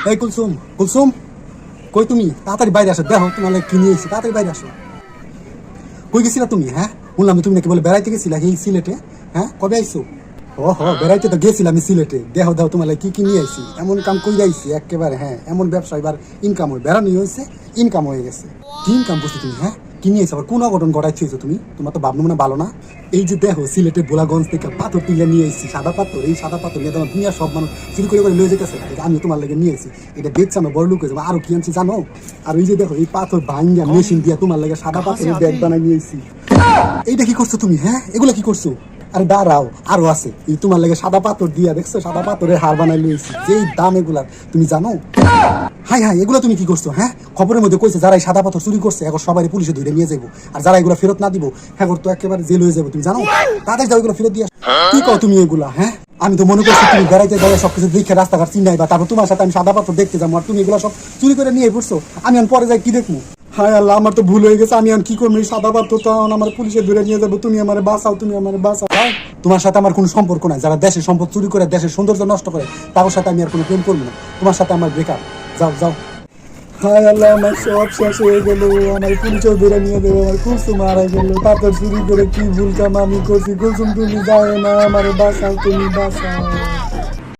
এই কুলসুম, কুলসুম, কই তুমি? তাড়াতাড়ি বাইরে আসো, দেখো তোমার লাগে কি নিয়ে এসেছি, তাড়াতাড়ি বাইরে আসো। কই গেছিলা তুমি? হ্যাঁ, বললাম তুমি নাকি বলে বেড়াইতে গেছিলা এই সিলেটে। হ্যাঁ, কবে আইসো? ও বেড়াইতে তো গেছিলাম আমি সিলেটে। দেখো দেখো তোমার লাগে কি কি নিয়ে আইছি। এমন কাম কই যাইছি একেবারে। হ্যাঁ, এমন ব্যবসা এবার ইনকাম হয়, বেড়ানি হয়েছে, ইনকাম হয়ে গেছে। কি ইনকাম করছো তুমি? হ্যাঁ, কি নিয়ে আইছো? আবার কোন অঘটন ঘটাইছো তুমি? তোমার তো ভাবনা মনে ভালো না। এই যে দেখো সিলেটের বোলাগঞ্জ থেকে পাথর তুলে নিয়ে আইছি, সাদা পাথর। এই সাদা পাথর নিয়ে তোমার দুনিয়া সব মানুষ চুরি করে করে লয়ে যেতেছে। আমি তোমার লাগে নিয়ে আইছি, এটা দেখছি আমরা বড় লোক হয়ে যাবো। আরো কি আনছি জানো? আর ওই যে দেখো এই পাথর ভাঙ্গা মেশিন দিয়ে তোমার লাগে সাদা পাথরের ব্যাগ বানাই নিয়ে আইছি। এইটা কি করছো তুমি? হ্যাঁ, এগুলো কি করছো? আরে দাঁড়াও, আরো আছে। এই তোমার লাগে সাদা পাথর দিয়া দেখছো, সাদা পাথরের হার বানাই লইছি। যেই দাম এগুলার তুমি জানো? হাই হাই, এগুলো তুমি কি করছো? হ্যাঁ, খবরের মধ্যে কইছে যারা এই সাদা পাথর চুরি করছে এখন সবাই পুলিশে ধরে নিয়ে যাবো। আর যারা এগুলো ফেরত না দিব হ্যাঁ তো একেবারে জেল হয়ে যাবো। তুমি জানো? তাদের যাও এগুলো ফেরত দিয়ে কি কও তুমি এগুলা? হ্যাঁ, আমি তো মনে করছি তুমি বেড়াইতে যাই সবকিছু দেখে রাস্তাঘাট চিনাই বা তারপর তোমার সাথে আমি সাদা পাথর দেখতে যাবো, আর তুমি এগুলো সব চুরি করে নিয়ে পড়ছো। আমি এখন পরে যাই কি দেখবো? হায় আল্লাহ, আমার তো ভুল হয়ে গেছে। আমি এখন কি করবো? এই সাদা পাথর তো আমার পুলিশে ধরে নিয়ে যাবো। তুমি আমার বাঁচাও, তুমি আমার বাঁচাও। তোমার সাথে আমার কোনো সম্পর্ক নাই। যারা দেশের সম্পদ চুরি করে দেশের সৌন্দর্য নষ্ট করে তাদের সাথে আমি আর কোনো প্রেম করবো না। তোমার সাথে আমার ব্রেকআপ। যাও যাও। হায় আল্লাহ, আমার সব শেষ হয়ে গেল। আমার পুলিশও ধরে নিয়ে দেবো। আমার কুলসুম মারা গেল। পাথর চুরি করে কি ভুল কাম আমি করছি? কুলসুম তুমি যাও না, আমার বাঁচাও, তুমি বাঁচাও।